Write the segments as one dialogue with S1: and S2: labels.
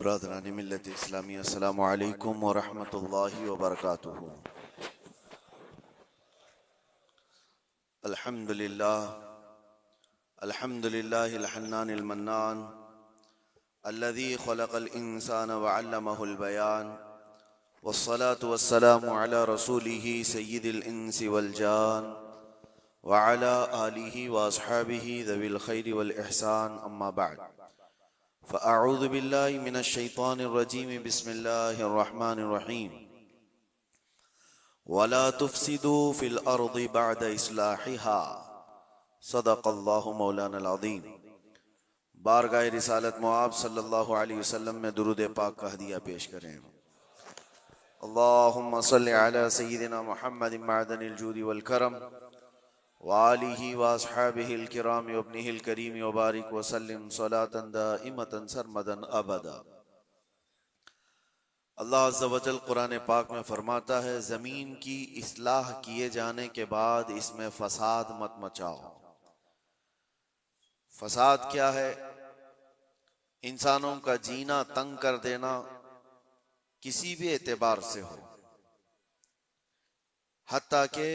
S1: बरदरान मिल्लत इस्लामी अस्सलामु अलैकुम व रहमतुल्लाहि व बरकातुहू। अल्हम्दुलिल्लाह अल्हम्दुलिल्लाहिल हन्नानिल मन्नान अल्लज़ी खलक़ल इंसान व अल्लमहुल बयान वस्सलातु वस्सलामु अला रसूलिही सय्यिदिल इंसी वल जान व अला आलिही व अस्हाबिही ज़विल खैरि वल इहसान अम्मा बअद। फ़अऊज़ु बिल्लाहि मिनश शैतानिर रजीम बिस्मिल्लाहिर रहमानिर रहीम। वला तुफ़सिदू फ़िल अर्ज़ि बअद इस्लाहिहा सदक़ल्लाहु मौलानाल अज़ीम। बारगाह रिसालत मुआब सल्लल्लाहु अलैहि वसल्लम में दुरूद पाक का हदिया पेश करें। अल्लाहुम्मा सल्लि अला सय्यिदिना मुहम्मदिन मअदनिल जूदि वल करम व आलिही व अस्हाबिहिल किराम व इब्निहिल करीम व बारिक व सल्लिम सलातन दाइमतन सरमदन अबदा। अल्लाह अज़्ज़ा व जल कुरान पाक में फरमाता है, जमीन की इस्लाह किए जाने के बाद इसमें फसाद मत मचाओ। फसाद क्या है? इंसानों का जीना तंग कर देना, किसी भी एतबार से हो, हत्ता के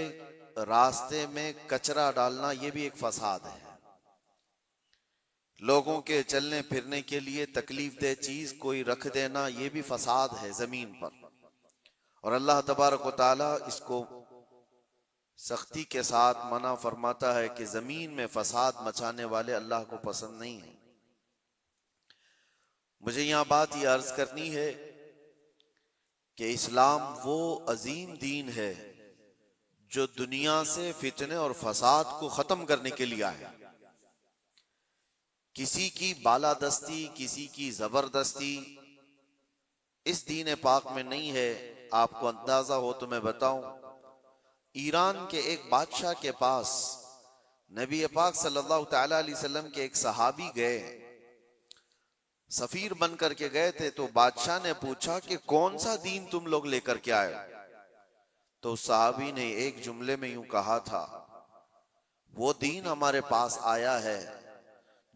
S1: रास्ते में कचरा डालना, ये भी एक फसाद है। लोगों के चलने फिरने के लिए तकलीफ दे चीज कोई रख देना, ये भी फसाद है जमीन पर। और अल्लाह तबारक व तआला इसको सख्ती के साथ मना फरमाता है कि जमीन में फसाद मचाने वाले अल्लाह को पसंद नहीं है। मुझे यहां बात ये अर्ज करनी है कि इस्लाम वो अजीम दीन है जो दुनिया से फितने और फसाद को खत्म करने के लिए आया। किसी की बालादस्ती, किसी की जबरदस्ती इस दीन पाक में नहीं है। आपको अंदाजा हो तो मैं बताऊं, ईरान के एक बादशाह के पास नबी पाक सल्लल्लाहु तआला अलैहि वसल्लम के एक सहाबी गए, सफीर बन करके गए थे। तो बादशाह ने पूछा कि कौन सा दीन तुम लोग लेकर के आए? तो सहाबी ने एक जुमले में यूं कहा था, वो दीन हमारे पास आया है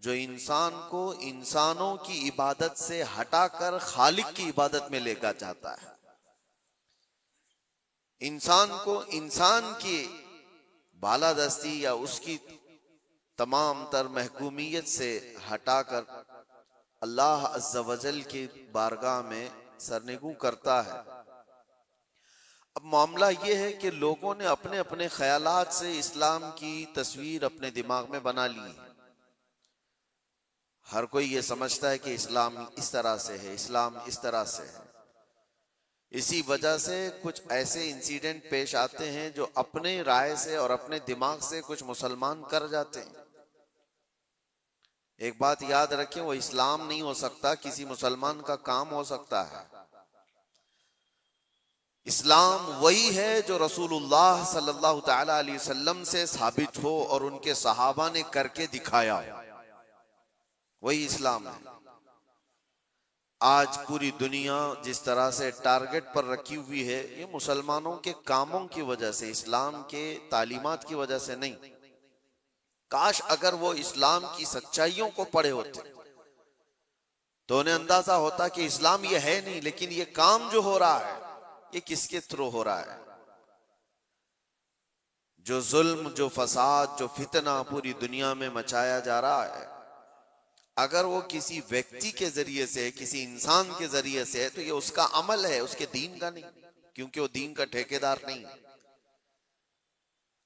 S1: जो इंसान को इंसानों की इबादत से हटाकर खालिक की इबादत में लेकर जाता है। इंसान को इंसान की बालादस्ती या उसकी तमाम तर महकूमियत से हटाकर अल्लाह अज़्ज़ा वजल की बारगाह में सरनिगू करता है। अब मामला यह है कि लोगों ने अपने अपने ख्यालात से इस्लाम की तस्वीर अपने दिमाग में बना ली है। हर कोई ये समझता है कि इस्लाम इस तरह से है, इस्लाम इस तरह से है। इसी वजह से कुछ ऐसे इंसिडेंट पेश आते हैं जो अपने राय से और अपने दिमाग से कुछ मुसलमान कर जाते हैं। एक बात याद रखें, वो इस्लाम नहीं हो सकता, किसी मुसलमान का काम हो सकता है। इस्लाम वही है जो रसूलुल्लाह सल्लल्लाहु तआला अलैहि वसल्लम से साबित हो और उनके सहाबा ने करके दिखाया, वही इस्लाम है। आज पूरी दुनिया जिस तरह से टारगेट पर रखी हुई है, ये मुसलमानों के कामों की वजह से, इस्लाम के तालीमात की वजह से नहीं। काश अगर वो इस्लाम की सच्चाइयों को पढ़े होते तो उन्हें अंदाजा होता कि इस्लाम ये है नहीं, लेकिन ये काम जो हो रहा है ये किसके थ्रू हो रहा है। जो जुल्म, जो फसाद, जो फितना पूरी दुनिया में मचाया जा रहा है, अगर वो किसी व्यक्ति के जरिए से, किसी इंसान के जरिए से है तो ये उसका अमल है, उसके दीन का नहीं, क्योंकि वो दीन का ठेकेदार नहीं।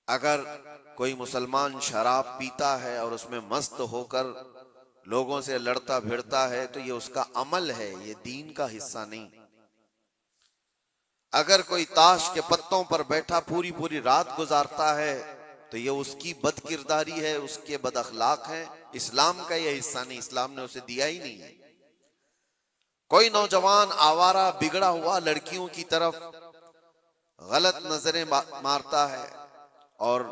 S1: अगर कोई मुसलमान शराब पीता है और उसमें मस्त होकर लोगों से लड़ता भिड़ता है तो ये उसका अमल है, ये दीन का हिस्सा नहीं। अगर कोई ताश के पत्तों पर बैठा पूरी पूरी रात गुजारता है तो ये उसकी बदकिरदारी है, उसके बदअखलाक है, इस्लाम का ये हिस्सा नहीं, इस्लाम ने उसे दिया ही नहीं है। कोई नौजवान आवारा बिगड़ा हुआ लड़कियों की तरफ गलत नजरें मारता है और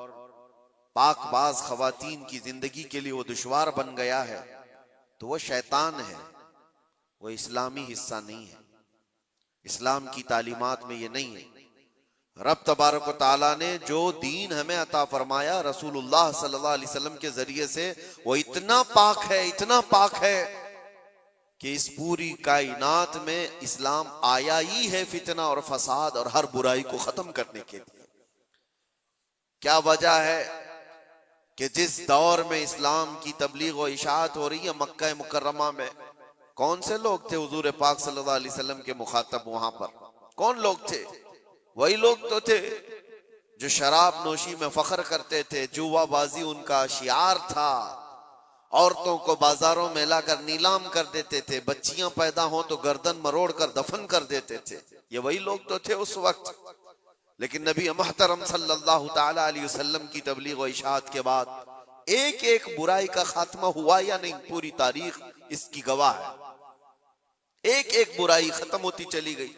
S1: पाकबाज खवातीन की जिंदगी के लिए वो दुश्वार बन गया है, तो वो शैतान है, वो इस्लामी हिस्सा नहीं है। इस्लाम की तालीमात में ये नहीं है। रब तबारक व तआला ने जो दीन हमें अता फरमाया रसूलुल्लाह सल्लल्लाहु अलैहि वसल्लम के जरिए से, वो इतना पाक है, इतना पाक है कि इस पूरी कायनात में इस्लाम आया ही है फितना और फसाद और हर बुराई को खत्म करने के लिए। क्या वजह है कि जिस दौर में इस्लाम की तबलीग और इशाअत हो रही है मक्का मुकर्रमा में, कौन से लोग थे हुजूर पाक सल्लल्लाहु अलैहि वसल्लम के मुखातब? वहां पर कौन लोग थे? वही लोग तो थे जो शराब नोशी में फख्र करते थे, जुआबाजी उनका शियार था, औरतों को बाजारों में लाकर नीलाम कर देते थे, बच्चियां पैदा हो तो गर्दन मरोड़ कर दफन कर देते थे। ये वही लोग तो थे उस वक्त। लेकिन नबी मोहतरम सल्लल्लाहु ताला अलैहि वसल्लम की तबलीग और इशाअत के बाद एक एक बुराई का खात्मा हुआ या नहीं, पूरी तारीख इसकी गवाह है। एक एक बुराई खत्म होती चली गई।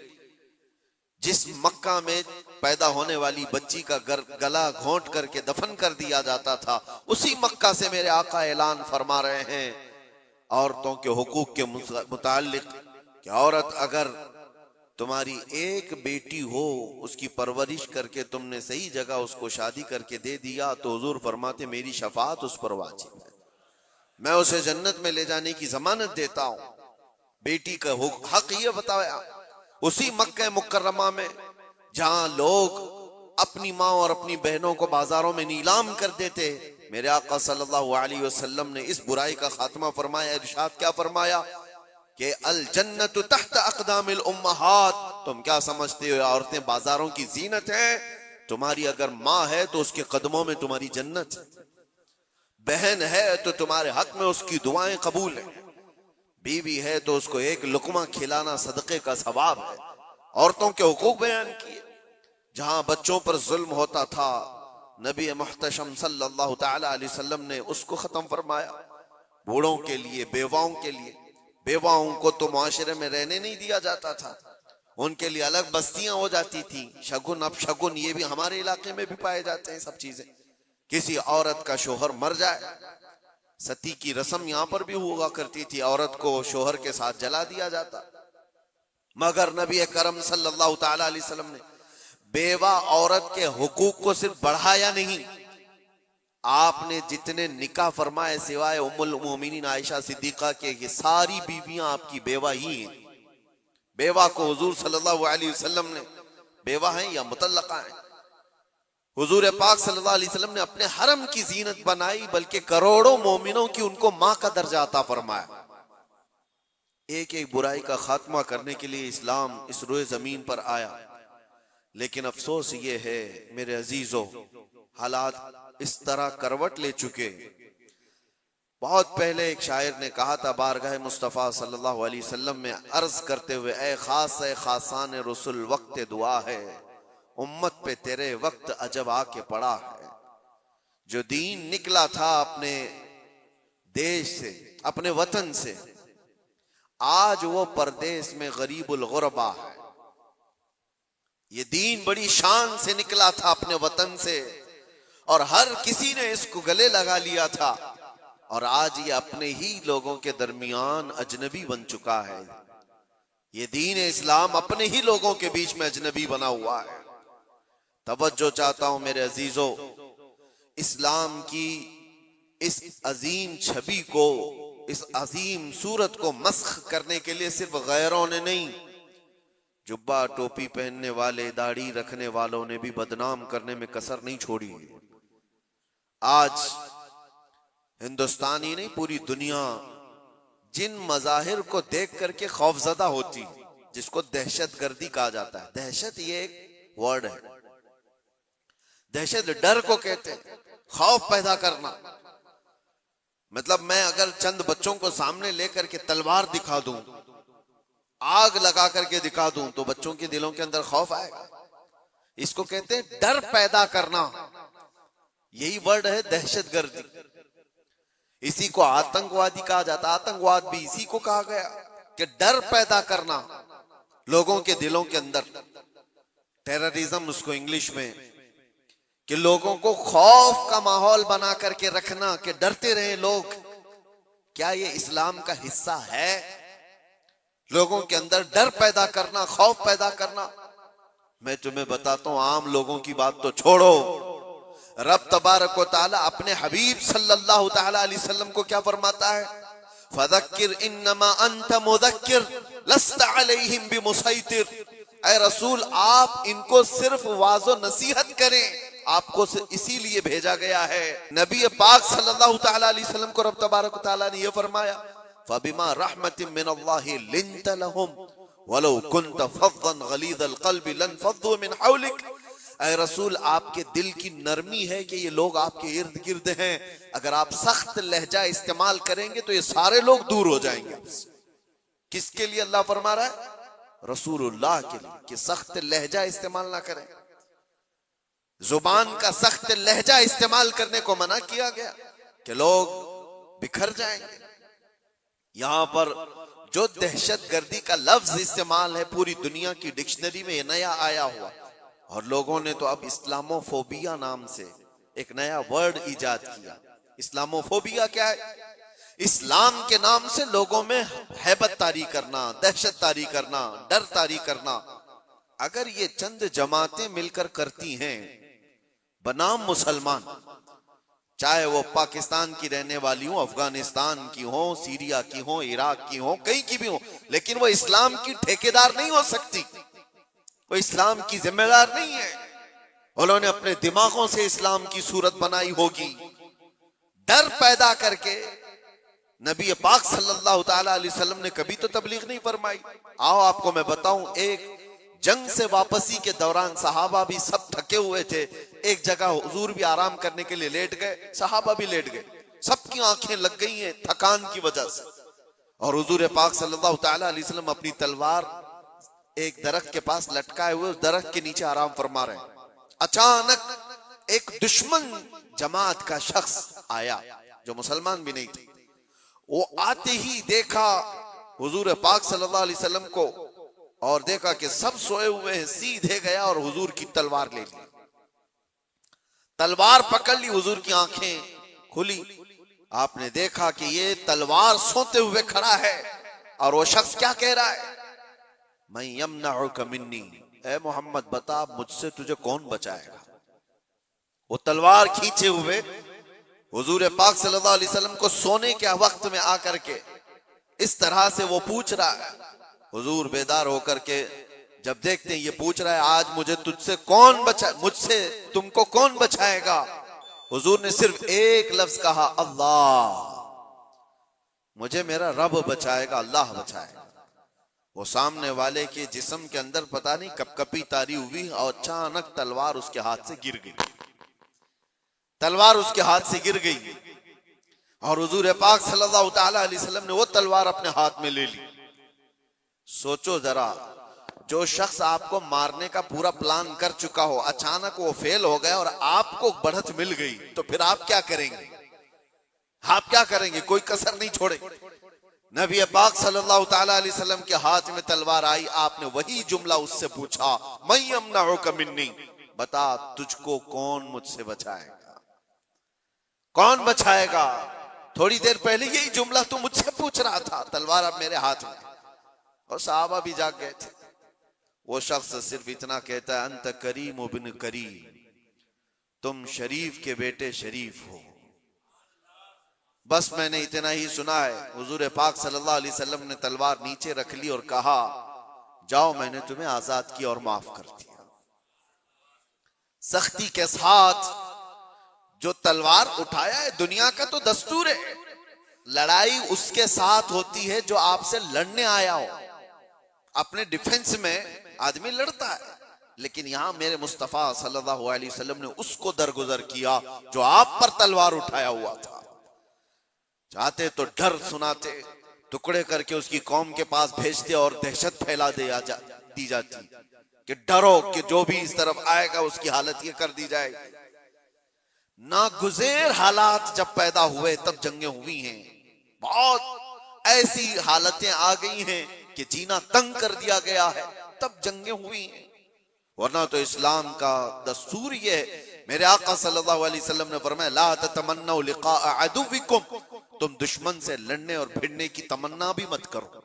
S1: जिस मक्का में पैदा होने वाली बच्ची का गला घोंट करके दफन कर दिया जाता था, उसी मक्का से मेरे आका ऐलान फरमा रहे हैं औरतों के हुकूक के मुताल्लिक कि औरत अगर तुम्हारी एक बेटी हो, उसकी परवरिश करके तुमने सही जगह उसको शादी करके दे दिया, तो हुजूर फरमाते मेरी शफाअत उस पर वाजिब है, मैं उसे जन्नत में ले जाने की जमानत देता हूं। बेटी का हक ये बताया उसी मक्का मुकर्रमा में जहां लोग अपनी माँ और अपनी बहनों को बाजारों में नीलाम कर देते। मेरे आका सल्लल्लाहु अलैहि वसल्लम ने इस बुराई का खात्मा फरमाया। इरशाद क्या फरमाया कि अल जन्नतु तहत अक़दामिल उम्महात। तुम क्या समझते हो औरतें बाजारों की जीनत हैं? तुम्हारी अगर माँ है तो उसके कदमों में तुम्हारी जन्नत है, बहन है तो तुम्हारे हक में उसकी दुआएं कबूल है, बीवी है तो उसको एक लुकमा खिलाना सदके का सवाब है। औरतों के हुकूक बयान किए। जहां बच्चों पर जुल्म होता था, नबी मुहतशम सल्लल्लाहु ताला अलैहि वसल्लम ने उसको खत्म फरमाया। बूढ़ों के लिए, बेवाओं के लिए, बेवाओं को तो मुआशरे में रहने नहीं दिया जाता था, उनके लिए अलग बस्तियां हो जाती थी। शगुन अब शगुन ये भी हमारे इलाके में भी पाए जाते हैं सब चीजें। किसी औरत का शोहर मर जाए, सती की रस्म यहां पर भी हुआ करती थी, औरत को शोहर के साथ जला दिया जाता। मगर नबी करम सल्लल्लाहु ताला अलैहि वसल्लम ने बेवा औरत के हुकूक को सिर्फ बढ़ाया नहीं, आपने जितने निकाह फरमाए सिवाय उम्मुल मोमिनीन आयशा सिद्दीका के, ये सारी बीवियां आपकी बेवा ही हैं। बेवा को हुजूर सल्लल्लाहु अलैहि वसल्लम ने बेवा हैं या मुतल्लका हैं, हुजूर पाक सल्लल्लाहु अलैहि वसल्लम ने अपने हरम की जीनत बनाई, बल्कि करोड़ों मोमिनों की उनको मां का दर्जा अता फरमाया। एक एक बुराई का खात्मा करने के लिए इस्लाम इस रोए जमीन पर आया। लेकिन अफसोस ये है मेरे अजीजों, हालात इस तरह करवट ले चुके। बहुत पहले एक शायर ने कहा था बारगाह मुस्तफ़ा सल्लल्लाहु अलैहि वसल्लम में अर्ज करते हुए, ए खासान रसूल वक्त दुआ है, उम्मत पे तेरे वक्त अजब आके पड़ा है। जो दीन निकला था अपने देश से, अपने वतन से, आज वो परदेश में गरीबुल गुरबा है। ये दीन बड़ी शान से निकला था अपने वतन से और हर किसी ने इसको गले लगा लिया था, और आज ये अपने ही लोगों के दरमियान अजनबी बन चुका है। ये दीन इस्लाम अपने ही लोगों के बीच में अजनबी बना हुआ है। तवज्जो चाहता हूं मेरे अजीजों, इस्लाम की इस अजीम छवि को, इस अजीम सूरत को मस्ख करने के लिए सिर्फ गैरों ने नहीं, जुब्बा टोपी पहनने वाले, दाढ़ी रखने वालों ने भी बदनाम करने में कसर नहीं छोड़ी। आज हिंदुस्तान ही नहीं, पूरी दुनिया जिन मजाहिर को देख करके खौफजदा होती, जिसको दहशतगर्दी कहा जाता है। दहशत ये एक वर्ड है, दहशत डर को कहते हैं, खौफ पैदा करना। मतलब मैं अगर चंद बच्चों को सामने लेकर के तलवार दिखा दूं, आग लगा करके दिखा दूं, तो बच्चों के दिलों के अंदर खौफ आएगा। इसको कहते हैं डर पैदा करना, यही वर्ड है दहशतगर्दी। इसी को आतंकवादी कहा जाता है, आतंकवाद भी इसी को कहा गया कि डर पैदा करना लोगों के दिलों के अंदर। टेररिज्म उसको इंग्लिश में, कि लोगों को खौफ का माहौल बना करके रखना, कि डरते रहे लोग। क्या ये इस्लाम का हिस्सा है? लोगों के अंदर डर पैदा करना, खौफ पैदा करना। मैं तुम्हें बताता हूं, आम लोगों की बात तो छोड़ो, रब तबारक व तआला अपने हबीब सल्लल्लाहु तआला अलैहि वसल्लम को क्या फरमाता है? फदक्किर इन्नमा अंत मुदक्किर लस्त अलैहिम बिमुसैतिर। ऐ रसूल, आप इनको सिर्फ वाज़ो नसीहत करें, आपको इसीलिए भेजा गया है। नबी पाक सल्लल्लाहु तआला अलैहि वसल्लम को रब तबारक व तआला ने यह फरमाया, फबिमा रहमतिन मिनल्लाहि लिंत लहुम वलौ कुंत फज़्ज़न गलीज़ल क़ल्बि लनफ़ज़्ज़ू मिन हौलिक। ऐ रसूल, आपके दिल की नरमी है कि ये लोग आपके इर्द गिर्द हैं, अगर आप सख्त लहजा इस्तेमाल करेंगे तो ये सारे लोग दूर हो जाएंगे। किसके लिए अल्लाह फरमा रहा है? रसूलुल्लाह के लिए, कि सख्त लहजा इस्तेमाल ना करें। जुबान का सख्त लहजा इस्तेमाल करने को मना किया गया कि लोग बिखर जाएंगे। यहां पर जो दहशतगर्दी का लफ्ज इस्तेमाल है, पूरी दुनिया की डिक्शनरी में नया आया हुआ, और लोगों ने तो अब इस्लामोफोबिया नाम से एक नया वर्ड इजाद किया। इस्लामोफोबिया क्या है? इस्लाम के नाम से लोगों में हैबत तारी करना, दहशत तारी करना, डर तारी करना। अगर ये चंद जमातें मिलकर करती हैं बनाम मुसलमान, चाहे वो पाकिस्तान की रहने वाली हो, अफगानिस्तान की हो, सीरिया की हो, इराक की हो, कहीं की भी हो, लेकिन वो इस्लाम की ठेकेदार नहीं हो सकती, वो इस्लाम की जिम्मेदार नहीं है। उन्होंने अपने दिमागों से इस्लाम की सूरत बनाई होगी, डर पैदा करके। नबी पाक सल्लल्लाहु तआला अलैहि वसल्लम ने कभी तो तबलीग नहीं फरमाई। आओ आपको मैं बताऊं, एक जंग से वापसी के दौरान सहाबा भी सब थके हुए थे, एक जगह हुजूर भी आराम करने के लिए लेट गए, सहाबा भी लेट गए, सबकी आंखें लग गई हैं थकान की वजह से। और हुजूर पाक सल्लल्लाहु तआला अलैहि वसल्लम अपनी तलवार एक दरख्त के पास लटकाए हुए उस दरख्त के नीचे आराम फरमा रहे हैं। अचानक एक दुश्मन जमात का शख्स आया जो मुसलमान भी नहीं थे। वो आते ही देखा हुजूर पाक सल्लल्लाहु अलैहि वसल्लम को और देखा कि सब सोए हुए हैं, सीधे गया और हुजूर की तलवार ले ली, तलवार पकड़ ली, हुजूर की आंखें खुली। आपने देखा कि ये तलवार सोते हुए खड़ा है और वो शख्स क्या कह रहा है? मैं यमनउका मिन्नी, ए मोहम्मद बता मुझसे तुझे कौन बचाएगा। वो तलवार खींचे हुए हुजूर पाक सल्लल्लाहु अलैहि वसल्लम को सोने के वक्त में आकर के इस तरह से वो पूछ रहा है। हुजूर बेदार होकर के जब देखते हैं ये पूछ रहा है, आज मुझे तुझसे कौन बचा, मुझसे तुमको कौन बचाएगा? हुजूर ने सिर्फ एक लफ्ज कहा, अल्लाह, मुझे मेरा रब बचाएगा, अल्लाह बचाएगा। वो सामने वाले के जिस्म के अंदर पता नहीं कपकपी तारी हुई और अचानक तलवार उसके हाथ से गिर गई, तलवार उसके हाथ से गिर गई और हुजूर पाक सल्लल्लाहु तआला अलैहि वसल्लम ने वो तलवार अपने हाथ में ले ली। सोचो जरा, जो शख्स आपको मारने का पूरा प्लान कर चुका हो, अचानक वो फेल हो गया और आपको बढ़त मिल गई, तो फिर आप क्या करेंगे? आप क्या करेंगे? कोई कसर नहीं छोड़े। नबी पाक सल्लल्लाहु तआला अलैहि वसल्लम के हाथ में तलवार आई, आपने वही जुमला उससे पूछा, मैं यमनउका मिन्नी, बता तुझको कौन मुझसे बचाएगा, कौन बचाएगा? थोड़ी देर पहले यही जुमला तू मुझसे पूछ रहा था, तलवार अब मेरे हाथ में। और सहाबा भी जाग गए थे। वो शख्स सिर्फ इतना कहता है, अंत करीम बिन करीम, तुम शरीफ के बेटे शरीफ हो। बस मैंने इतना ही सुना है। हुजूर पाक सल्लल्लाहु अलैहि वसल्लम ने तलवार नीचे रख ली और कहा, जाओ मैंने तुम्हें आजाद किया और माफ कर दिया। सख्ती के साथ जो तलवार उठाया है, दुनिया का तो दस्तूर है, लड़ाई उसके साथ होती है जो आपसे लड़ने आया हो। अपने डिफेंस में आदमी लड़ता है, लेकिन यहां मेरे मुस्तफा सल्लल्लाहु अलैहि वसल्लम ने उसको दरगुजर किया जो आप पर तलवार उठाया हुआ था। चाहते तो डर सुनाते, टुकड़े करके उसकी कौम के पास भेजते और दहशत फैला दी जाती कि डरो कि जो भी इस तरफ आएगा उसकी हालत ये कर दी जाएगी। नागुज़ेर हालात जब पैदा हुए तब जंगें हुई हैं, बहुत ऐसी हालतें आ गई हैं कि जीना तंग कर दिया गया है, तब जंगें हुई हैं। वरना तो इस्लाम का दस्तूर ये है। मेरे आका सल्लल्लाहु अलैहि वसल्लम ने फरमाया, ला ततमन्नौ लिक़ा अदुव्विकुम, तुम दुश्मन से लड़ने और भिड़ने की तमन्ना भी मत करो,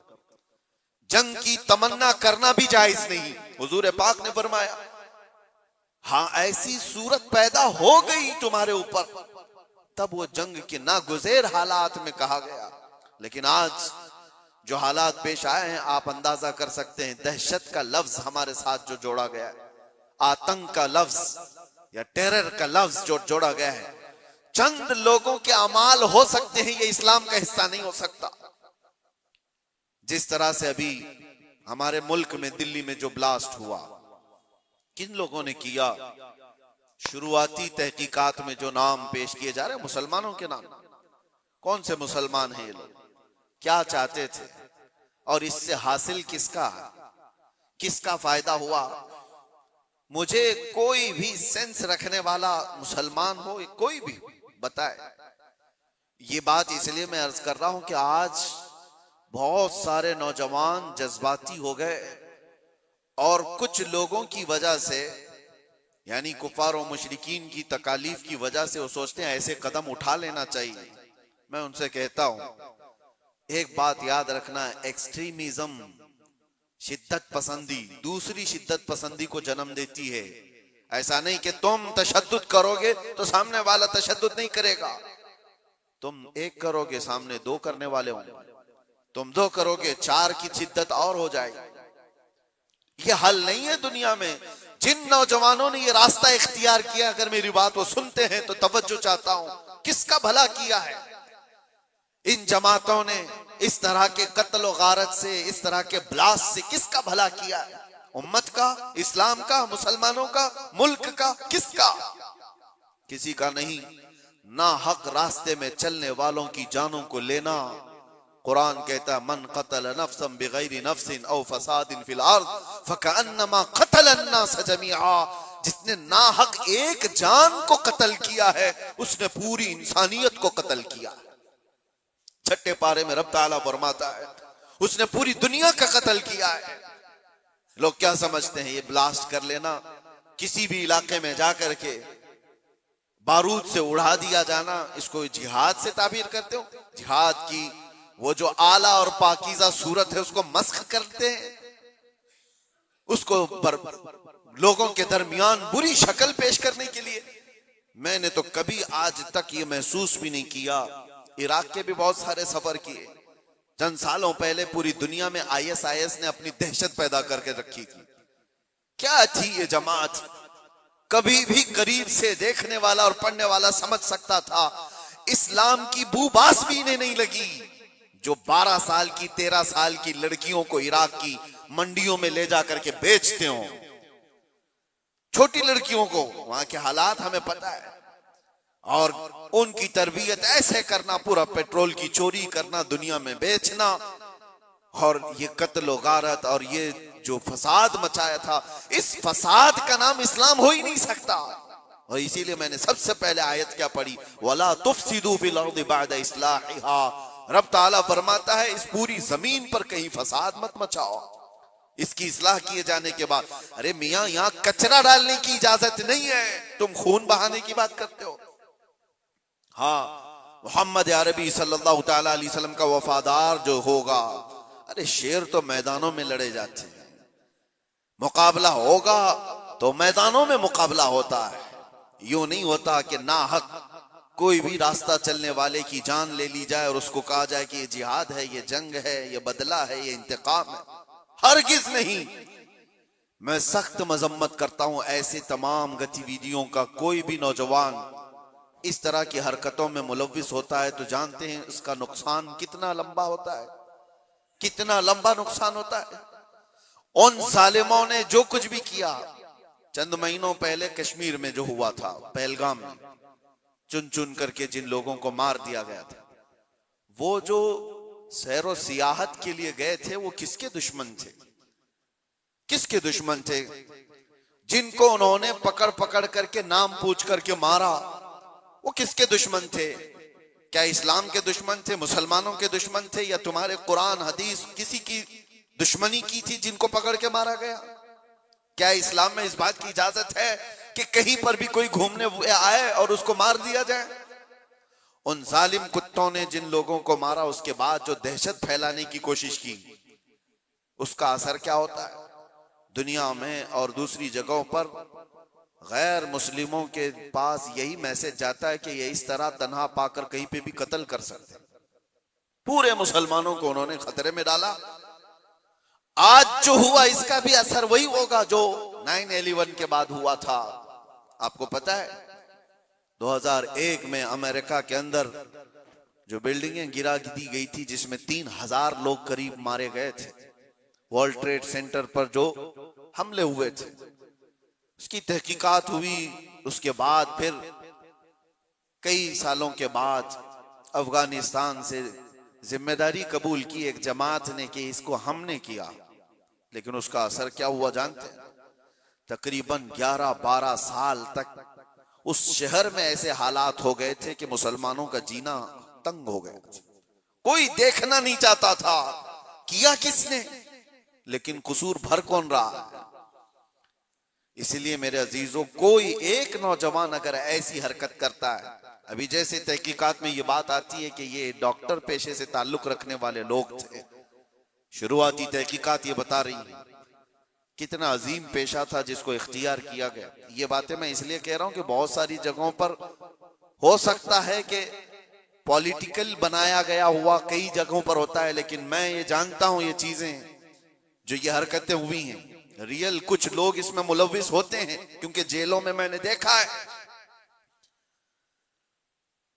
S1: जंग की तमन्ना करना भी जायज नहीं। हुजूर पाक ने फरमाया, हाँ ऐसी सूरत पैदा हो गई तुम्हारे ऊपर, तब वो जंग के नागुज़ेर हालात में कहा गया, लेकिन आज जो हालात पेश आए हैं, आप अंदाजा कर सकते हैं। दहशत का लफ्ज हमारे साथ जो जोड़ा गया है, आतंक का लफ्ज या टेरर का लफ्ज जो जोड़ा गया है, चंद लोगों के अमाल हो सकते हैं, ये इस्लाम का हिस्सा नहीं हो सकता। जिस तरह से अभी हमारे मुल्क में दिल्ली में जो ब्लास्ट हुआ, किन लोगों ने किया? शुरुआती तहकीकात में जो नाम पेश किए जा रहे हैं मुसलमानों के नाम। कौन से मुसलमान हैं ये लोग? क्या चाहते थे? और इससे हासिल किसका फायदा हुआ? मुझे कोई भी सेंस रखने वाला मुसलमान हो, कोई भी बताए। ये बात इसलिए मैं अर्ज कर रहा हूं कि आज बहुत सारे नौजवान जज्बाती हो गए और कुछ लोगों की वजह से, यानी कुफार और मुशरिकीन की तकालीफ की वजह से वो सोचते हैं ऐसे कदम उठा लेना चाहिए। मैं उनसे कहता हूं, एक बात याद रखना, एक्सट्रीमिज्म, शिद्दत पसंदी दूसरी शिद्दत पसंदी को जन्म देती है। ऐसा नहीं कि तुम तशद्दुद करोगे तो सामने वाला तशद्दुद नहीं करेगा। तुम एक करोगे, सामने दो करने वाले होंगे। तुम दो करोगे, चार की शिद्दत और हो जाएगी। ये हल नहीं है दुनिया में। जिन नौजवानों ने ये रास्ता इख्तियार किया, अगर मेरी बात वो सुनते हैं तो तवज्जो चाहता हूं, किसका भला किया है? इन जमातों ने इस तरह के कत्ल और गारत से, इस तरह के ब्लास्ट से किसका भला किया है? उम्मत का, इस्लाम का, मुसलमानों का, मुल्क का, किसका? किसी का नहीं। ना हक रास्ते में चलने वालों की जानों को लेना। कुरान कहता है, मन कतल नफ्सन बिगैरि नफ्सिन औ फसादिन फिल अर्द फकअन्नमा कतल अन्नास जमीआ। जिसने नाहक एक जान को कत्ल किया है, उसने पूरी इंसानियत को कत्ल किया। छठे पारे में रब ताला फरमाता है, उसने पूरी दुनिया का कत्ल किया है। लोग क्या समझते हैं? ये ब्लास्ट कर लेना, किसी भी इलाके में जाकर के बारूद से उड़ा दिया जाना, इसको जिहाद से ताबीर करते हो? जिहाद की वो जो आला और पाकीज़ा सूरत है उसको मस्ख करते हैं, उसको लोगों के दरमियान बुरी शक्ल पेश करने के लिए। मैंने तो कभी आज तक ये महसूस भी नहीं किया। इराक के भी बहुत सारे सफर किए। चंद सालों पहले पूरी दुनिया में ISIS ने अपनी दहशत पैदा करके रखी थी। क्या थी ये जमात? कभी भी करीब से देखने वाला और पढ़ने वाला समझ सकता था, इस्लाम की बूबास भी इन्हें नहीं लगी। जो 12 साल की 13 साल की लड़कियों को इराक की मंडियों में ले जाकर के बेचते हो, छोटी लड़कियों को, वहां के हालात हमें पता है, और उनकी तरबियत ऐसे करना, पूरा पेट्रोल की चोरी करना, दुनिया में बेचना, और ये कत्ल गारत और ये जो फसाद मचाया था, इस फसाद का नाम इस्लाम हो ही नहीं सकता। और इसीलिए मैंने सबसे पहले आयत क्या पढ़ी, वला तुफसिदू फिल अर्दि बअद इस्लाहिहा। रब ताला फरमाता है, इस पूरी जमीन पर कहीं फसाद मत मचाओ इसकी इस्लाह किए जाने के बाद। अरे मियां, यहां कचरा डालने की इजाजत नहीं है, तुम खून बहाने की बात करते हो। हाँ, मोहम्मद अरबी सल्लल्लाहु तआला अलैहि वसल्लम का वफादार जो होगा, अरे शेर तो मैदानों में लड़े जाते हैं, मुकाबला होगा तो मैदानों में मुकाबला होता है। यूं नहीं होता कि नाहक कोई भी रास्ता चलने वाले की जान ले ली जाए और उसको कहा जाए कि ये जिहाद है, ये जंग है, ये बदला है, ये इंतकाम है। हरगिज नहीं। मैं सख्त मजम्मत करता हूं ऐसे तमाम गतिविधियों का। कोई भी नौजवान इस तरह की हरकतों में मुलव्विस होता है तो जानते हैं इसका नुकसान कितना लंबा होता है, कितना लंबा नुकसान होता है। उन जालिमों ने जो कुछ भी किया, चंद महीनों पहले कश्मीर में जो हुआ था, पहलगाम में चुन चुन करके जिन लोगों को मार दिया गया था, वो जो सैरो सियाहत के लिए गए थे, वो किसके दुश्मन थे? किसके दुश्मन थे? जिनको उन्होंने पकड़ पकड़ करके नाम पूछ करके मारा, वो किसके दुश्मन थे? क्या इस्लाम के दुश्मन थे, मुसलमानों के दुश्मन थे, या तुम्हारे कुरान हदीस किसी की दुश्मनी की थी जिनको पकड़ के मारा गया? क्या इस्लाम में इस बात की इजाजत है कि कहीं पर भी कोई घूमने आए और उसको मार दिया जाए? उन जालिम कुत्तों ने जिन लोगों को मारा, उसके बाद जो दहशत फैलाने की कोशिश की, उसका असर क्या होता है दुनिया में और दूसरी जगहों पर? गैर मुस्लिमों के पास यही मैसेज जाता है कि ये इस तरह तन्हा पाकर कहीं पे भी कत्ल कर सकते हैं। पूरे मुसलमानों को उन्होंने खतरे में डाला। आज जो हुआ इसका भी असर वही होगा जो 9/11 के बाद हुआ था। आपको पता है 2001 में अमेरिका के अंदर जो बिल्डिंगें गिरा दी गई थी जिसमें 3000 लोग करीब मारे गए थे, वर्ल्ड ट्रेड सेंटर पर जो हमले हुए थे, उसकी तहकीकात हुई। उसके बाद फिर कई सालों के बाद अफगानिस्तान से जिम्मेदारी कबूल की एक जमात ने कि इसको हमने किया, लेकिन उसका असर क्या हुआ जानते हैं? तकरीबन 11-12 साल तक उस शहर में ऐसे हालात हो गए थे कि मुसलमानों का जीना तंग हो गया। कोई देखना नहीं चाहता था किया किसने, लेकिन कसूर भर कौन रहा। इसलिए मेरे अजीजों, कोई एक नौजवान अगर ऐसी हरकत करता है, अभी जैसे तहकीकात में ये बात आती है कि ये डॉक्टर पेशे से ताल्लुक रखने वाले लोग थे, शुरुआती तहकीकात ये बता रही है कितना अजीम पेशा था जिसको इख्तियार किया गया। ये बातें मैं इसलिए कह रहा हूं कि बहुत सारी जगहों पर हो सकता है कि पॉलिटिकल बनाया गया हुआ कई जगहों पर होता है, लेकिन मैं ये जानता हूं ये चीजें जो ये हरकतें हुई हैं, रियल कुछ लोग इसमें मुलविस होते हैं, क्योंकि जेलों में मैंने देखा है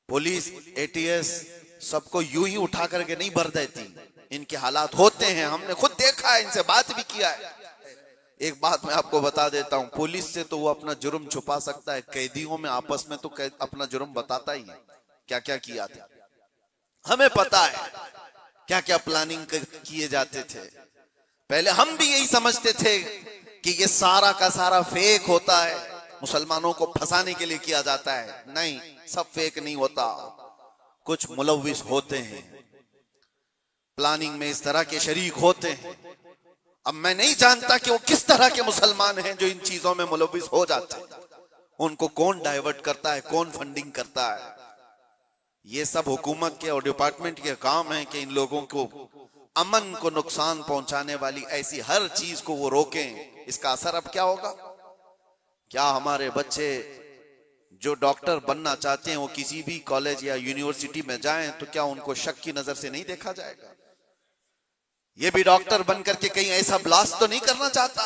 S1: पुलिस एटीएस सबको यूं ही उठा करके नहीं भर देती, इनके हालात होते हैं, हमने खुद देखा है, इनसे बात भी किया है। एक बात मैं आपको बता देता हूं, पुलिस से तो वो अपना जुर्म छुपा सकता है, कैदियों में आपस में तो अपना जुर्म बताता ही है क्या क्या किया था। हमें पता है क्या क्या प्लानिंग किए जाते थे। पहले हम भी यही समझते थे कि ये सारा का सारा फेक होता है, मुसलमानों को फंसाने के लिए किया जाता है। नहीं, सब फेक नहीं होता, कुछ मुलविस होते हैं, प्लानिंग में इस तरह के शरीक होते हैं। अब मैं नहीं जानता कि वो किस तरह के मुसलमान हैं जो इन चीजों में मुलविस हो जाते हैं, उनको कौन डाइवर्ट करता है, कौन फंडिंग करता है। ये सब हुकूमत के और डिपार्टमेंट के काम है कि इन लोगों को अमन को नुकसान पहुंचाने वाली ऐसी हर चीज को वो रोकें। इसका असर अब क्या होगा? क्या हमारे बच्चे जो डॉक्टर बनना चाहते हैं वो किसी भी कॉलेज या यूनिवर्सिटी में जाएं तो क्या उनको शक की नजर से नहीं देखा जाएगा? ये भी डॉक्टर बनकर के कहीं ऐसा ब्लास्ट तो नहीं करना चाहता?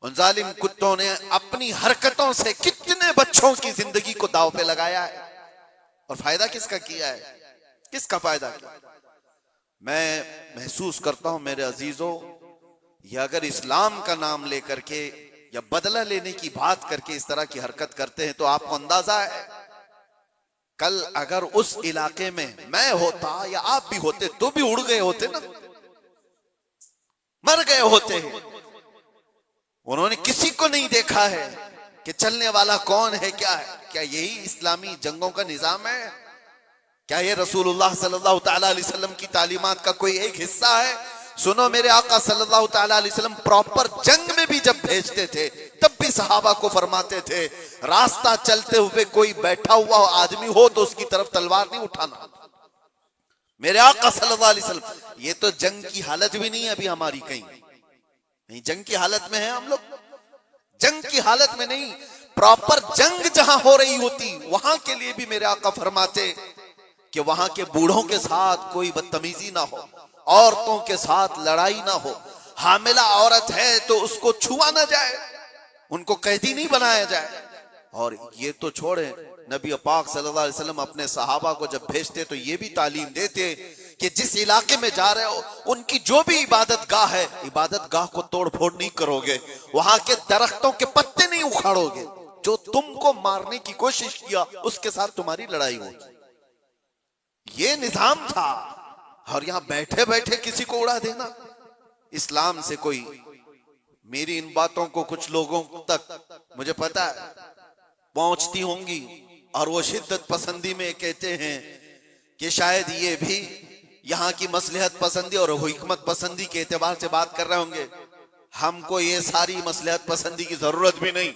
S1: उन जालिम कुत्तों ने अपनी हरकतों से कितने बच्चों की जिंदगी को दांव पे लगाया है, और फायदा किसका किया है? किसका फायदा किया? मैं महसूस करता हूं मेरे अजीजों, ये अगर इस्लाम का नाम लेकर के या बदला लेने की बात करके इस तरह की हरकत करते हैं तो आपको अंदाजा है कल अगर उस इलाके में मैं होता या आप भी होते तो भी उड़ गए होते ना, मर गए होते हैं। उन्होंने किसी को नहीं देखा है कि चलने वाला कौन है, क्या है। क्या यही इस्लामी जंगों का निजाम है? क्या ये रसूलुल्लाह सल्लल्लाहु तआला अलैहि वसल्लम की तालीमात का कोई एक हिस्सा है? सुनो, मेरे आका सल्लल्लाहु तआला अलैहि वसल्लम प्रॉपर जंग में भी जब भेजते थे तब भी सहाबा को फरमाते थे रास्ता चलते हुए कोई बैठा हुआ आदमी हो तो उसकी तरफ तलवार नहीं उठाना। मेरे आका सल्लल्लाहु अलैहि वसल्लम, ये तो जंग की हालत भी नहीं है अभी हमारी, कहीं नहीं जंग की हालत में है हम लोग, जंग की हालत में नहीं, प्रॉपर जंग जहां हो रही होती वहां के लिए भी मेरे आका फरमाते कि वहां के बूढ़ों के साथ कोई बदतमीजी ना हो, औरतों के साथ लड़ाई ना हो, हामिला औरत है तो उसको छुआ ना जाए, उनको कैदी नहीं बनाया जाए। और ये तो छोड़े, नबी पाक सल्लल्लाहु अलैहि वसल्लम अपने सहाबा को जब भेजते तो ये भी तालीम देते कि जिस इलाके में जा रहे हो उनकी जो भी इबादत गाह है, इबादत गाह को तोड़ फोड़ नहीं करोगे, वहां के दरख्तों के पत्ते नहीं उखाड़ोगे, जो तुमको मारने की कोशिश किया उसके साथ तुम्हारी लड़ाई होगी। ये निजाम था। और यहां बैठे बैठे किसी को उड़ा देना, इस्लाम से कोई, मेरी इन बातों को कुछ लोगों तक मुझे पता है पहुंचती होंगी और वो शिद्दत पसंदी में कहते हैं कि शायद ये भी यहाँ की मसलहत पसंदी और हिकमत पसंदी के एतबार से बात कर रहे होंगे। हमको ये सारी मसलहत पसंदी की जरूरत भी नहीं,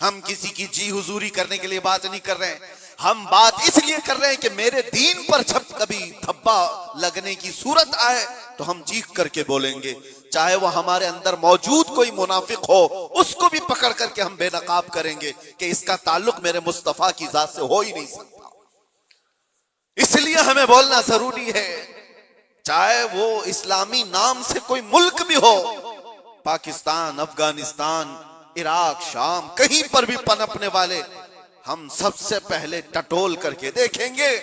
S1: हम किसी की जी हुजूरी करने के लिए बात नहीं कर रहे हैं, हम बात इसलिए कर रहे हैं कि मेरे दीन पर जब कभी धब्बा लगने की सूरत आए तो हम चीख करके बोलेंगे, चाहे वो हमारे अंदर मौजूद कोई मुनाफिक हो उसको भी पकड़ करके हम बेनकाब करेंगे कि इसका ताल्लुक मेरे मुस्तफा की जात से हो ही नहीं सकता। इसलिए हमें बोलना जरूरी है, चाहे वो इस्लामी नाम से कोई मुल्क भी हो, पाकिस्तान, अफगानिस्तान, इराक, शाम, कहीं पर भी पनपने वाले, हम सबसे पहले टटोल करके देखेंगे।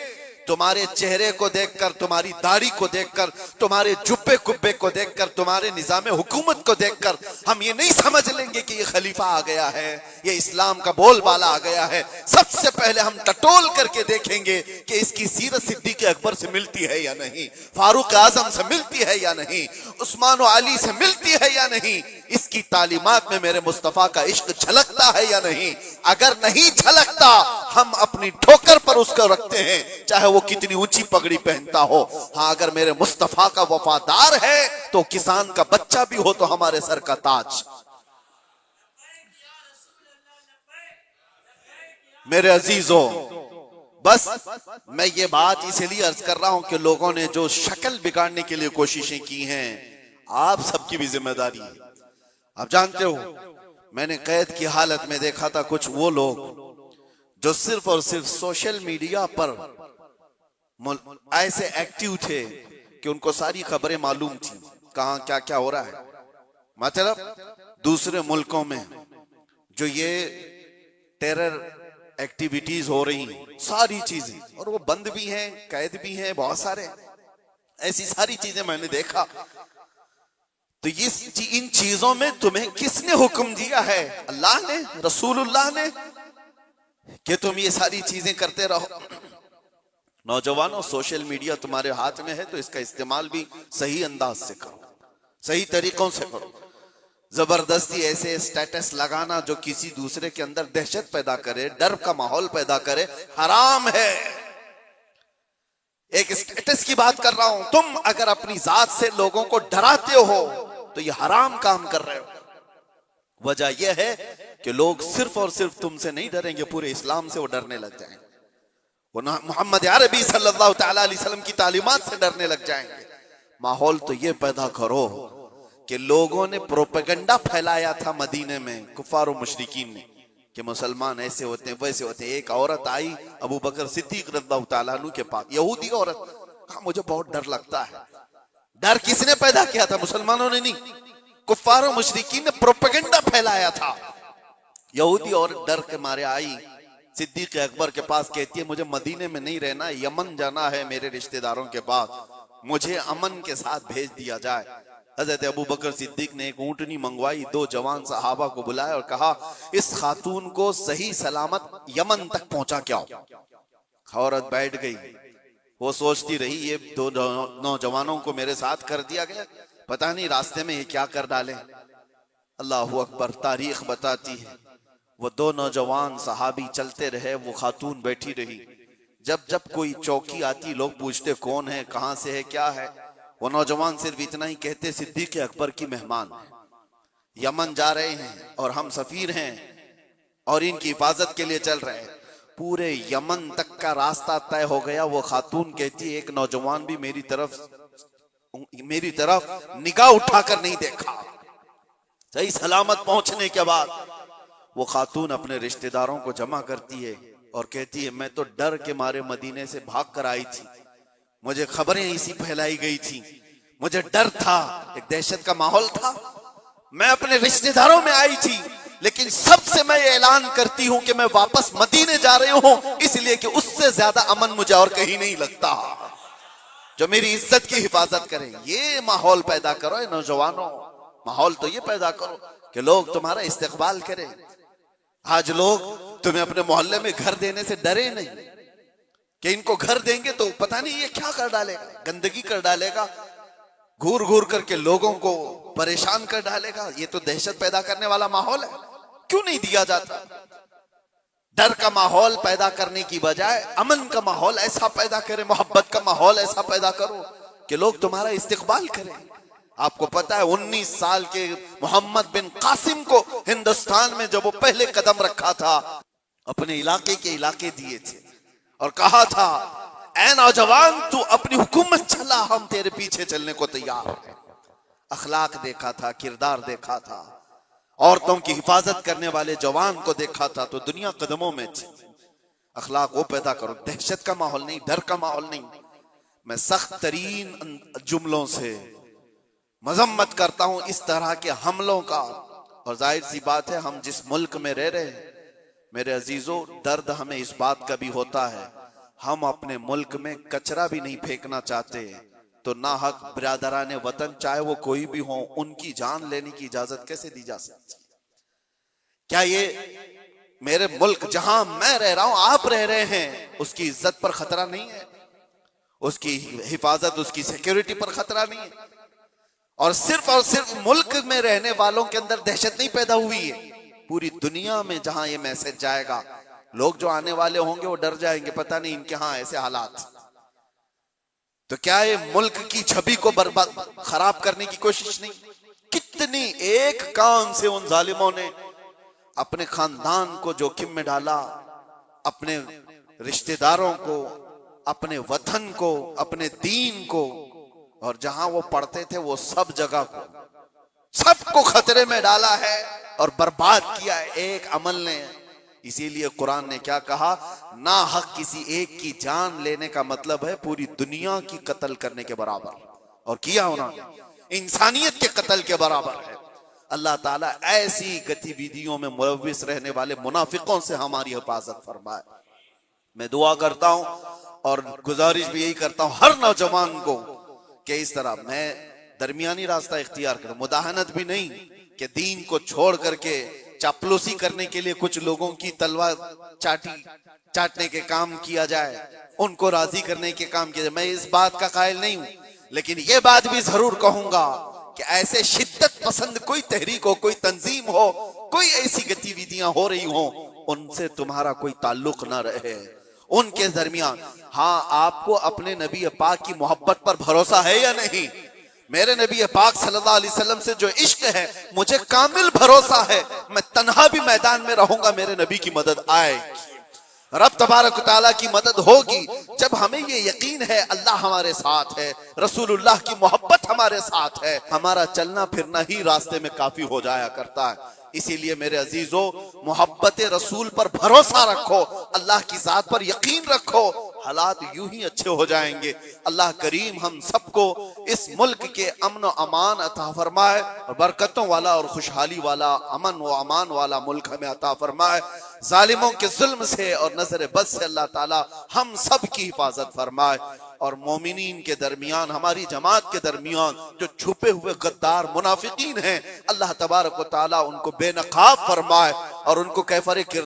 S1: तुम्हारे चेहरे को देखकर, तुम्हारी दाढ़ी को देखकर, तुम्हारे जुब्बे कुब्बे को देखकर, तुम्हारे निजाम हुकूमत को देखकर हम ये नहीं समझ लेंगे कि ये खलीफा आ गया है, ये इस्लाम का बोलबाला आ गया है। सबसे पहले हम टटोल करके देखेंगे कि इसकी सीरत सिद्दीक़ अकबर से मिलती है या नहीं, फारूक आजम से मिलती है या नहीं, उस्मान और अली से मिलती है या नहीं, इसकी तालीमात में मेरे मुस्तफा का इश्क झलकता है या नहीं। अगर नहीं झलकता, हम अपनी ठोकर पर उसको रखते हैं, चाहे वो कितनी ऊंची पगड़ी पहनता हो। हाँ, अगर मेरे मुस्तफा का वफादार है तो किसान का बच्चा भी हो तो हमारे सर का ताज। मेरे अजीजों, बस मैं ये बात इसलिए अर्ज कर रहा हूं कि लोगों ने जो शक्ल बिगाड़ने के लिए कोशिशें की हैं, आप सबकी भी जिम्मेदारी है। आप जानते हो, मैंने कैद की हालत में देखा था कुछ वो लोग जो सिर्फ और सिर्फ सोशल मीडिया पर ऐसे एक्टिव थे कि उनको सारी खबरें मालूम थी, कहां क्या क्या हो रहा है। मतलब दूसरे मुल्कों में जो ये टेरर एक्टिविटीज हो रही हैं, सारी चीजें, और वो बंद भी हैं, कैद भी हैं, बहुत सारे ऐसी सारी चीजें मैंने देखा। तो इन चीजों में तुम्हें किसने हुक्म दिया है? अल्लाह ने, रसूलुल्लाह ने, कि तुम ये सारी चीजें करते रहो। नौजवानों, सोशल मीडिया तुम्हारे हाथ में है तो इसका इस्तेमाल भी सही अंदाज से करो, सही तरीकों से करो। जबरदस्ती ऐसे स्टेटस लगाना जो किसी दूसरे के अंदर दहशत पैदा करे, डर का माहौल पैदा करे, हराम है। एक स्टेटस की बात कर रहा हूं। तुम अगर अपनी जात से लोगों को डराते हो तो ये हराम काम कर रहे हो। वजह यह है कि लोग सिर्फ और सिर्फ तुमसे नहीं डरेंगे, पूरे इस्लाम से वो डरने लग जाएंगे, वो मोहम्मद अरबी सल्लल्लाहु तआला अलैहि वसल्लम की तालीमात से डरने लग जाएंगे। माहौल तो ये पैदा करो कि लोगों ने प्रोपेगेंडा फैलाया था मदीने में, कुफार और मुशरिकीन ने, कि मुसलमान ऐसे होते हैं, वैसे होते हैं। एक औरत आई अबू बकर सिद्दीक रज़ियल्लाहु ताला अन्हु के पास, यहूदी औरत, कहा मुझे बहुत डर लगता है। डर किसने पैदा किया था? मुसलमानों ने नहीं, कुफार और मुशरिकीन ने प्रोपेगेंडा फैलाया था। यहूदी औरत डर के मारे आई सिद्दीक अकबर के पास, कहती है मुझे मदीने में नहीं रहना, यमन जाना है मेरे रिश्तेदारों के पास, मुझे अमन के साथ भेज दिया जाए। हजरत अबू बकर सिद्दीक ने एक ऊंटनी मंगवाई, 2 जवान सहाबा को बुलाया और कहा इस खातून को सही सलामत यमन तक पहुंचा के आओ। औरत बैठ गई, वो सोचती रही ये 2 नौजवानों को मेरे साथ कर दिया गया, पता नहीं रास्ते में ये क्या कर डाले। अल्लाह अकबर, तारीख बताती है वो 2 नौजवान सहाबी चलते रहे, वो खातून बैठी रही। जब जब कोई चौकी आती लोग पूछते कौन है, कहां से है, क्या है। वो नौजवान सिर्फ इतना ही कहते सिद्दीक अकबर की मेहमान है, यमन जा रहे हैं और हम सफीर हैं और इनकी हिफाजत के लिए चल रहे हैं। पूरे यमन तक का रास्ता तय हो गया। वो खातून कहती है एक नौजवान भी मेरी तरफ निगाह उठाकर नहीं देखा। सही सलामत पहुंचने के बाद वो खातून अपने रिश्तेदारों को जमा करती है और कहती है मैं तो डर के मारे मदीने से भाग कर आई थी, मुझे खबरें इसी फैलाई गई थी, मुझे डर था, एक दहशत का माहौल था, मैं अपने रिश्तेदारों में आई थी, लेकिन सबसे मैं ऐलान करती हूं कि मैं वापस मदीने जा रही हूं, इसलिए कि उससे ज्यादा अमन मुझे और कहीं नहीं लगता जो मेरी इज्जत की हिफाजत करे। ये माहौल पैदा करो नौजवानों, माहौल तो ये पैदा करो कि लोग तुम्हारा इस्तकबाल करें। आज लोग तुम्हें अपने मोहल्ले में घर देने से डरे नहीं कि इनको घर देंगे तो पता नहीं ये क्या कर डालेगा, गंदगी कर डालेगा, घूर घूर करके लोगों को परेशान कर डालेगा। ये तो दहशत पैदा करने वाला माहौल है, क्यों नहीं दिया जाता? डर का माहौल पैदा करने की बजाय अमन का माहौल ऐसा पैदा करें, मोहब्बत का माहौल ऐसा पैदा करो कि लोग तुम्हारा इस्तकबाल करें। आपको पता है 19 साल के मोहम्मद बिन कासिम को हिंदुस्तान में जब वो पहले कदम रखा था, अपने इलाके के इलाके दिए थे और कहा था ऐ नौजवान तू अपनी हुकूमत चला, हम तेरे पीछे चलने को तैयार हैं। अखलाक देखा था, किरदार देखा था, औरतों की हिफाजत करने वाले जवान को देखा था तो दुनिया कदमों में थी। अखलाक वो पैदा करो, दहशत का माहौल नहीं, डर का माहौल नहीं। मैं सख्त तरीन जुमलों से मजम्मत करता हूं इस तरह के हमलों का। और जाहिर सी बात है, हम जिस मुल्क में रह रहे हैं मेरे अजीजों, दर्द हमें इस बात का भी होता है, हम अपने मुल्क में कचरा भी नहीं फेंकना चाहते, तो ना हक बिरादराने वतन चाहे वो कोई भी हो, उनकी जान लेने की इजाजत कैसे दी जा सकती? क्या ये मेरे मुल्क जहां मैं रह रहा हूं, आप रह रहे हैं, उसकी इज्जत पर खतरा नहीं है? उसकी हिफाजत, उसकी सिक्योरिटी पर खतरा नहीं है? और सिर्फ मुल्क में रहने वालों के अंदर दहशत नहीं पैदा हुई है, पूरी दुनिया में जहां ये मैसेज जाएगा, लोग जो आने वाले होंगे वो डर जाएंगे, पता नहीं इनके यहां ऐसे हालात। तो क्या ये मुल्क की छवि को बर्बाद खराब करने की कोशिश नहीं? कितनी एक काम से उन जालिमों ने अपने खानदान को जोखिम में डाला, अपने रिश्तेदारों को, अपने वतन को, अपने दीन को, और जहां वो पढ़ते थे वो सब जगह को, सबको खतरे में डाला है और बर्बाद किया है एक अमल ने। इसीलिए कुरान ने क्या कहा, ना हक किसी एक की जान लेने का मतलब है पूरी दुनिया की कत्ल करने के बराबर, और किया उन्होंने, इंसानियत के कत्ल के बराबर है। अल्लाह ताला ऐसी गतिविधियों में मुलव्विस रहने वाले मुनाफिकों से हमारी हिफाजत फरमाए। मैं दुआ करता हूं और गुजारिश भी यही करता हूं हर नौजवान को कि इस तरह मैं दरमियानी रास्ता इख्तियार करूं, मुदाहनत भी नहीं कि दीन को छोड़ करके चापलूसी करने के लिए कुछ लोगों की तलवार चाटने के काम किया जाए, उनको राजी करने के काम किया जाए, मैं इस बात का कायल नहीं हूं। लेकिन यह बात भी जरूर कहूंगा कि ऐसे शिद्दत पसंद कोई तहरीक हो, कोई तंजीम हो, कोई ऐसी गतिविधियां हो रही हो, उनसे तुम्हारा कोई ताल्लुक ना रहे, उनके दरमियान। हाँ, आपको अपने नबी पाक की मोहब्बत पर भरोसा है या नहीं? मेरे नबी पाक सल्लल्लाहु अलैहि वसल्लम से जो इश्क है, मुझे कामिल भरोसा है, मैं तन्हा भी मैदान में रहूंगा, मेरे नबी की मदद आएगी, रब तबारक तआला की मदद होगी। जब हमें ये यकीन है अल्लाह हमारे साथ है, रसूलुल्लाह की मोहब्बत हमारे साथ है, हमारा चलना फिरना ही रास्ते में काफी हो जाया करता है। इसीलिए मेरे अजीजों, मोहब्बत रसूल पर भरोसा रखो, अल्लाह की जात पर यकीन रखो, हालात यूं ही अच्छे हो जाएंगे। अल्लाह करीम हम सबको इस मुल्क के अमन व अमान अता फरमाए, और बरकतों वाला और खुशहाली वाला, अमन व अमान वाला मुल्क हमें अता फरमाए। जालिमों के जुल्म से और नजर बद से अल्लाह ताला हम सब की हिफाजत फरमाए, और मोमिनीन के दरमियान, हमारी जमात के दरमियान जो छुपे हुए गद्दार मुनाफिकीन हैं, अल्लाह तबारक व तआला उनको बेनकाब फरमाए और उनको कैफर